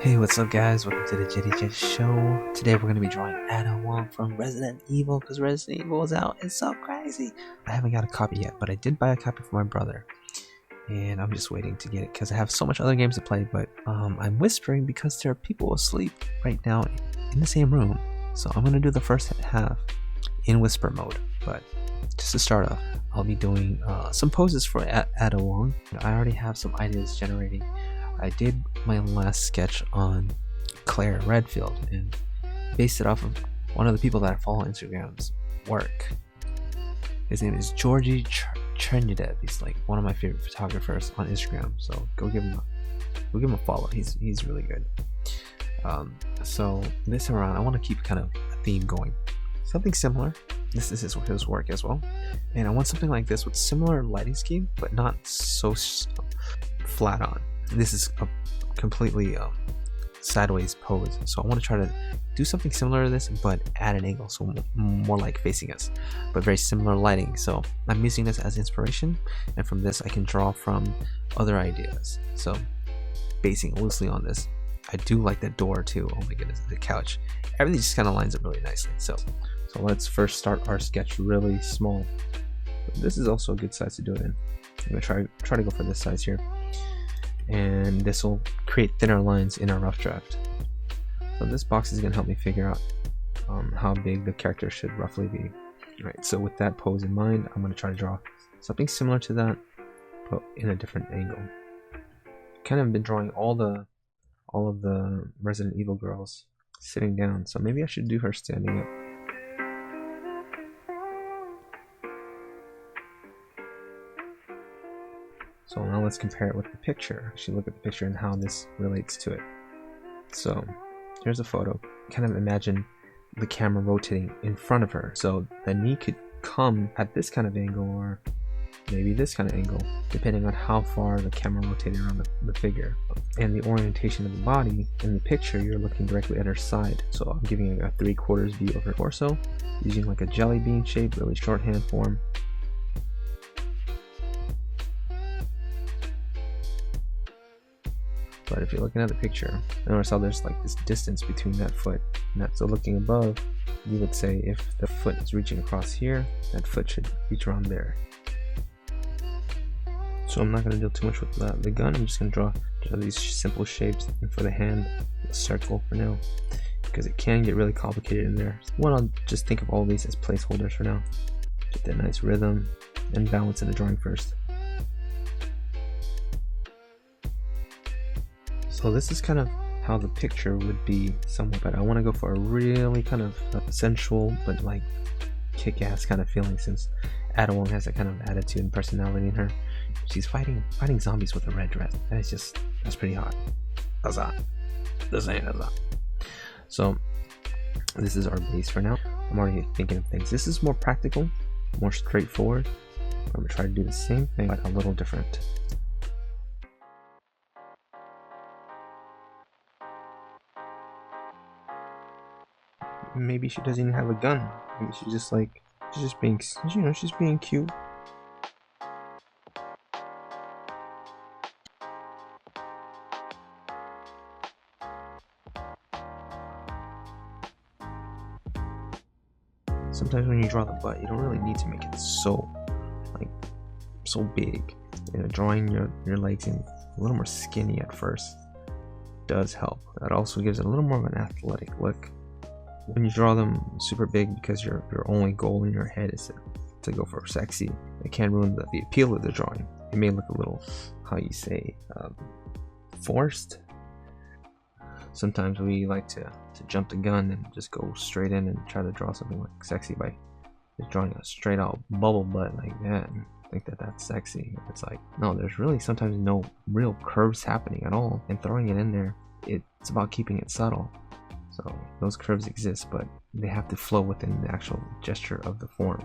Hey, what's up guys? Welcome to the JDJ Show. Today we're going to be drawing Wong from Resident Evil because Resident Evil is out. It's so crazy. I haven't got a copy yet, but I did buy a copy for my brother. And I'm just waiting to get it because I have so much other games to play, but I'm whispering because there are people asleep right now in the same room. So I'm going to do the first half in whisper mode, but just to start off, I'll be doing some poses for Wong. I already have some ideas generating. I did my last sketch on Claire Redfield and based it off of one of the people that I follow on Instagram's work. His name is Georgie Chernudev. He's like one of my favorite photographers on Instagram, so go give him a follow. He's really good. So this around, I want to keep kind of a theme going, something similar. This is his work as well, and I want something like this with similar lighting scheme, but not so flat on. This is a completely sideways pose, so I want to try to do something similar to this but add an angle, so more like facing us, but very similar lighting. So I'm using this as inspiration, and from this I can draw from other ideas. So basing loosely on this, I do like the door too. Oh my goodness, the couch, everything just kind of lines up really nicely. So let's first start our sketch really small. This is also a good size to do it in. I'm gonna try to go for this size here, and this will create thinner lines in our rough draft. So this box is going to help me figure out how big the character should roughly be. Right, so with that pose in mind, I'm going to try to draw something similar to that, but in a different angle. Kind of been drawing all of the Resident Evil girls sitting down, so maybe I should do her standing up. So now let's compare it with the picture. Actually look at the picture and how this relates to it. So here's a photo. Kind of imagine the camera rotating in front of her. So the knee could come at this kind of angle or maybe this kind of angle, depending on how far the camera rotated around the figure. And the orientation of the body, in the picture you're looking directly at her side. So I'm giving a 3/4 view of her torso, using like a jelly bean shape, really shorthand form. But if you're looking at the picture, notice how there's like this distance between that foot and that. So looking above, you would say if the foot is reaching across here, that foot should reach around there. So I'm not going to deal too much with the gun. I'm just going to draw these simple shapes, and for the hand, a circle for now, because it can get really complicated in there. So I'll just think of all these as placeholders for now. Get that nice rhythm and balance in the drawing first. So this is kind of how the picture would be somewhat, but I want to go for a really kind of sensual but like kick-ass kind of feeling, since Wong has that kind of attitude and personality in her. She's fighting zombies with a red dress. That's pretty hot. That's hot. This ain't as hot. So this is our base for now. I'm already thinking of things. This is more practical, more straightforward. I'm gonna try to do the same thing but a little different. Maybe she doesn't even have a gun. Maybe she's just being, she's being cute. Sometimes when you draw the butt, you don't really need to make it so big. Drawing your legs in a little more skinny at first does help. That also gives it a little more of an athletic look. When you draw them super big because your only goal in your head is to go for sexy, it can ruin the appeal of the drawing. It may look a little, how you say, forced. Sometimes we like to jump the gun and just go straight in and try to draw something like sexy by just drawing a straight out bubble butt like that and think that that's sexy. It's like, no, there's really sometimes no real curves happening at all, and throwing it in there, it's about keeping it subtle. So those curves exist, but they have to flow within the actual gesture of the form.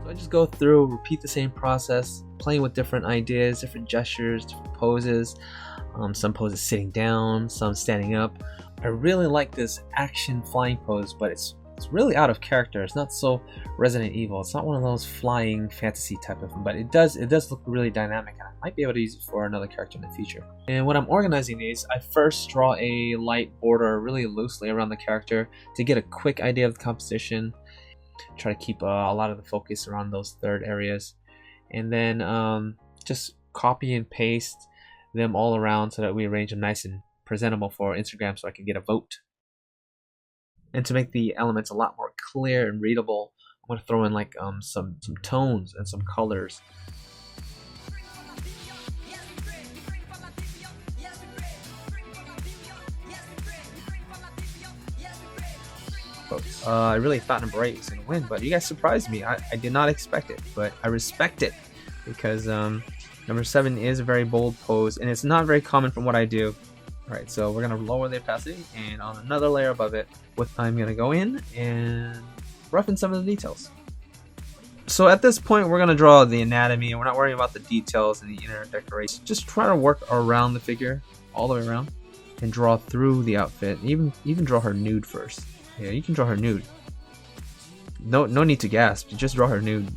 So I just go through, repeat the same process, playing with different ideas, different gestures, different poses. Some poses sitting down, some standing up. I really like this action flying pose, but it's It's really out of character. It's not so Resident Evil. It's not one of those flying fantasy type of thing, but it does look really dynamic, and I might be able to use it for another character in the future. And when I'm organizing these, I first draw a light border really loosely around the character to get a quick idea of the composition. Try to keep a lot of the focus around those third areas, and then just copy and paste them all around so that we arrange them nice and presentable for Instagram so I can get a vote. And to make the elements a lot more clear and readable, I'm going to throw in like some tones and some colors. I really thought number 8 was going to win, but you guys surprised me. I did not expect it, but I respect it because number 7 is a very bold pose, and it's not very common from what I do. Alright, so we're going to lower the opacity, and on another layer above it, I'm going to go in and roughen some of the details. So at this point, we're going to draw the anatomy, and we're not worrying about the details and the inner decoration. Just try to work around the figure, all the way around, and draw through the outfit. Even draw her nude first. Yeah, you can draw her nude. No need to gasp. Just draw her nude.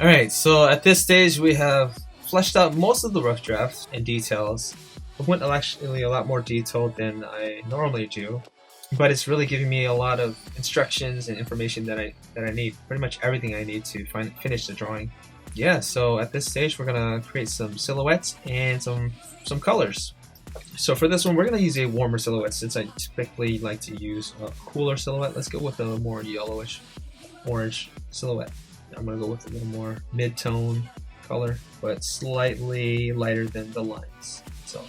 Alright, so at this stage we have fleshed out most of the rough drafts and details. I went actually a lot more detailed than I normally do, but it's really giving me a lot of instructions and information that I need. Pretty much everything I need to finish the drawing. Yeah, so at this stage we're gonna create some silhouettes and some colors. So for this one we're gonna use a warmer silhouette since I typically like to use a cooler silhouette. Let's go with a more yellowish orange silhouette. I'm gonna go with a little more mid-tone color, but slightly lighter than the lines. So.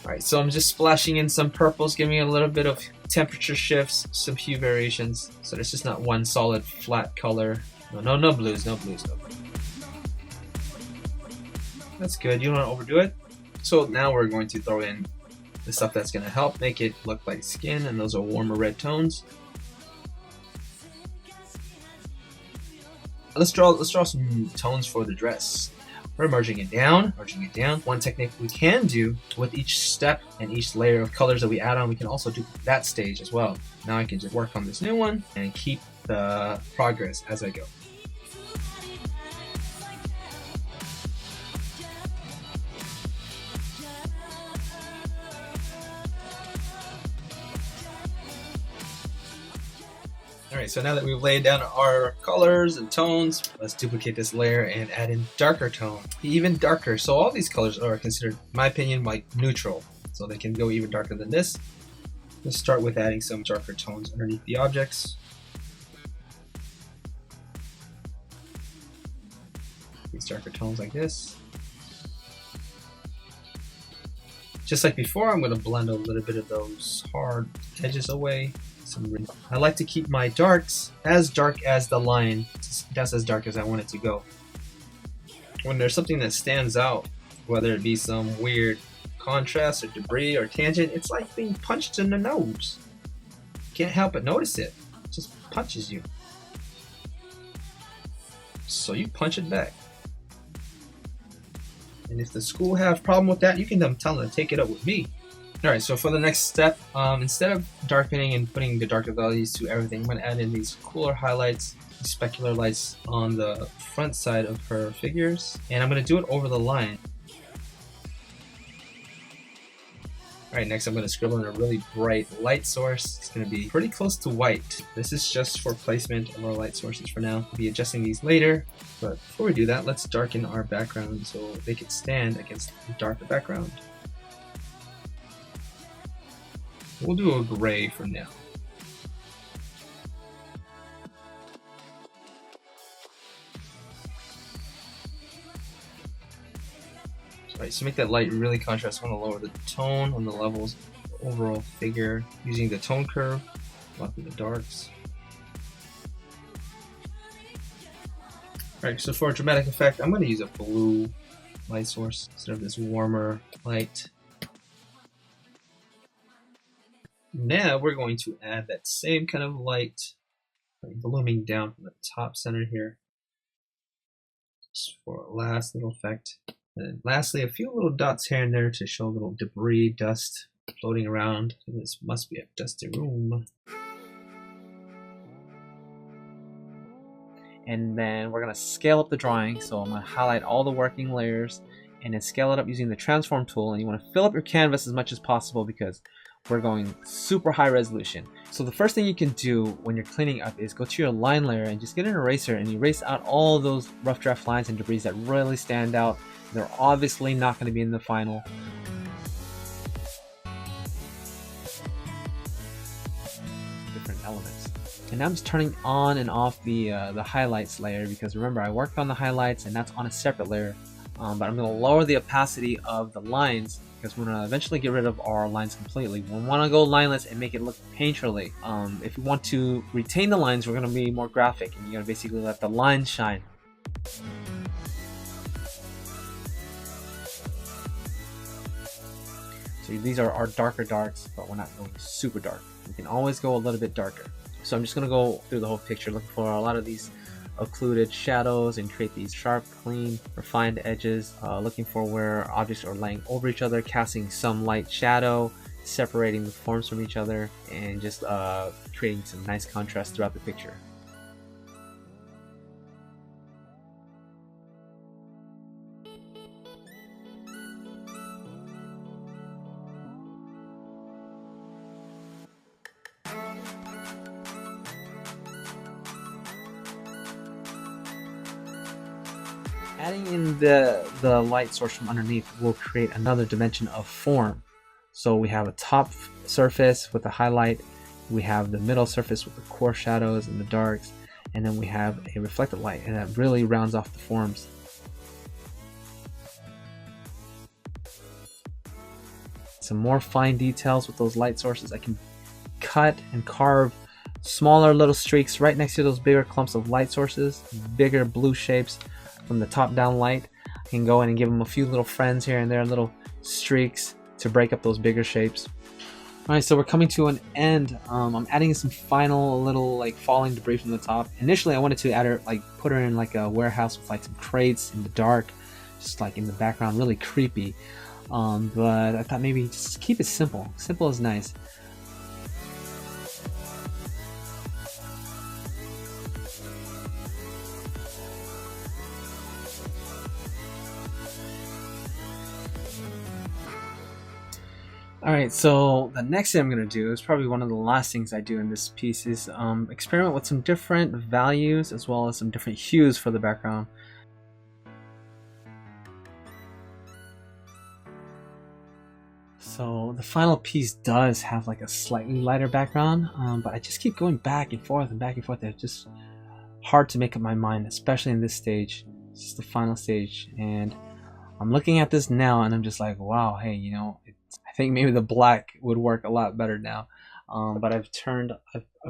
Alright, so I'm just splashing in some purples, giving a little bit of temperature shifts, some hue variations, so there's just not one solid flat color. No blues, no blues. That's good, you don't want to overdo it. So now we're going to throw in the stuff that's going to help make it look like skin, and those are warmer red tones. Let's draw some tones for the dress. We're merging it down. One technique we can do with each step and each layer of colors that we add on, we can also do that stage as well. Now I can just work on this new one and keep the progress as I go. Alright, so now that we've laid down our colors and tones, let's duplicate this layer and add in darker tone. Even darker. So all these colors are considered, in my opinion, like neutral. So they can go even darker than this. Let's start with adding some darker tones underneath the objects. These darker tones like this. Just like before, I'm going to blend a little bit of those hard edges away. I like to keep my darks as dark as the line. That's as dark as I want it to go. When there's something that stands out, whether it be some weird contrast or debris or tangent, it's like being punched in the nose. Can't help but notice it. It just punches you. So you punch it back. And if the school have a problem with that, you can tell them to take it up with me. Alright, so for the next step, instead of darkening and putting the darker values to everything, I'm going to add in these cooler highlights, these specular lights on the front side of her figures, and I'm going to do it over the line. Alright, next I'm going to scribble in a really bright light source. It's going to be pretty close to white. This is just for placement of our light sources for now. I'll be adjusting these later, but before we do that, let's darken our background so they can stand against the darker background. We'll do a gray for now. Alright, so make that light really contrast. I want to lower the tone on the levels of the overall figure using the tone curve, lock in the darks. Alright, so for a dramatic effect, I'm going to use a blue light source instead of this warmer light. Now we're going to add that same kind of light blooming down from the top center here, just for a last little effect. And then lastly, a few little dots here and there to show a little debris, dust floating around. This must be a dusty room. And then we're going to scale up the drawing. So I'm going to highlight all the working layers and then scale it up using the transform tool. And you want to fill up your canvas as much as possible because we're going super high resolution. So the first thing you can do when you're cleaning up is go to your line layer and just get an eraser and erase out all those rough draft lines and debris that really stand out. They're obviously not going to be in the final. Different elements. And I'm just turning on and off the highlights layer because remember I worked on the highlights and that's on a separate layer. But I'm going to lower the opacity of the lines because we're going to eventually get rid of our lines completely. We want to go lineless and make it look painterly. If we want to retain the lines, we're going to be more graphic and you're going to basically let the lines shine. So these are our darker darks, but we're not going super dark. We can always go a little bit darker. So I'm just going to go through the whole picture looking for a lot of these occluded shadows and create these sharp, clean, refined edges, looking for where objects are laying over each other, casting some light shadow, separating the forms from each other, and just creating some nice contrast throughout the picture. Adding in the light source from underneath will create another dimension of form. So we have a top surface with the highlight, we have the middle surface with the core shadows and the darks, and then we have a reflected light, and that really rounds off the forms. Some more fine details with those light sources. I can cut and carve smaller little streaks right next to those bigger clumps of light sources, bigger blue shapes from the top down light. I can go in and give them a few little friends here and there, little streaks to break up those bigger shapes. Alright, so we're coming to an end. I'm adding some final little like falling debris from the top. Initially I wanted to add her, like put her in like a warehouse with like some crates in the dark, just like in the background, really creepy. But I thought maybe just keep it simple. Simple is nice. Alright, so the next thing I'm going to do is probably one of the last things I do in this piece is experiment with some different values as well as some different hues for the background. So the final piece does have like a slightly lighter background, but I just keep going back and forth and back and forth. It's just hard to make up my mind, especially in this stage. This is the final stage, and I'm looking at this now and I'm just like, wow, hey, you know, I think maybe the black would work a lot better now. But I've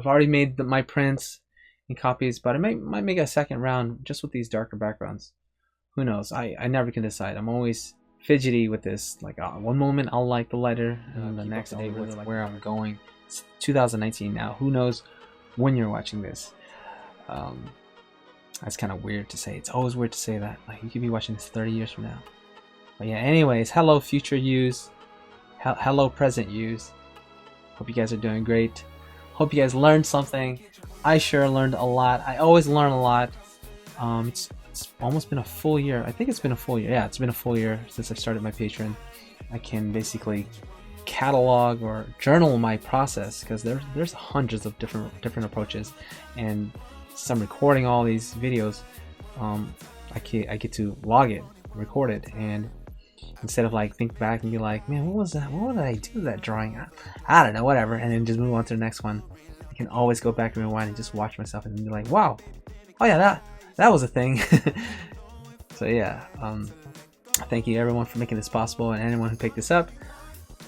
already made my prints and copies, but I might make a second round just with these darker backgrounds. Who knows? I never can decide. I'm always fidgety with this. Like one moment I'll like the lighter, and then the next day with where I'm going. It's 2019 now. Who knows when you're watching this? That's kind of weird to say. It's always weird to say that. Like you could be watching this 30 years from now. But yeah, anyways, hello future yous. Hello present yous. Hope you guys are doing great. Hope you guys learned something. I sure learned a lot. I always learn a lot. It's almost been a full year. I think it's been a full year. Yeah, it's been a full year since I started my Patreon. I can basically catalog or journal my process because there's hundreds of different approaches, and since I'm recording all these videos, I get to log it, record it, and instead of like think back and be like, man, what was that? What did I do to that drawing? I don't know, whatever, and then just move on to the next one. I can always go back and rewind and just watch myself and be like, wow, oh yeah, that was a thing. So yeah, thank you everyone for making this possible, and anyone who picked this up.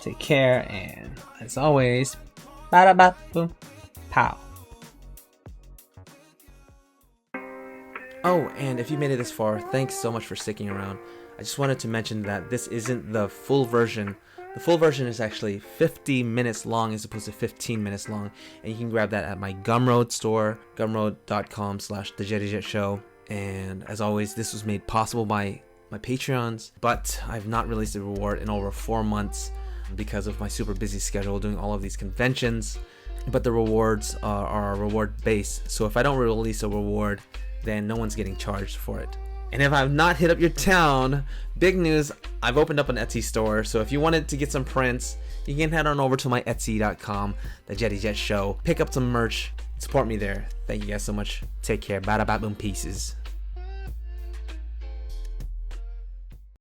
Take care, and as always, ba-da-ba-boom, pow. Oh, and if you made it this far, thanks so much for sticking around. I just wanted to mention that this isn't the full version. The full version is actually 50 minutes long as opposed to 15 minutes long, and you can grab that at my Gumroad store, gumroad.com/thejettyshow. And as always, this was made possible by my Patreons, but I've not released a reward in over 4 months because of my super busy schedule doing all of these conventions. But the rewards are reward based, so if I don't release a reward, then no one's getting charged for it. And if I've not hit up your town, big news, I've opened up an Etsy store, so if you wanted to get some prints, you can head on over to my Etsy.com, The Jetty Jet Show, pick up some merch, support me there. Thank you guys so much. Take care. Bada bada boom pieces.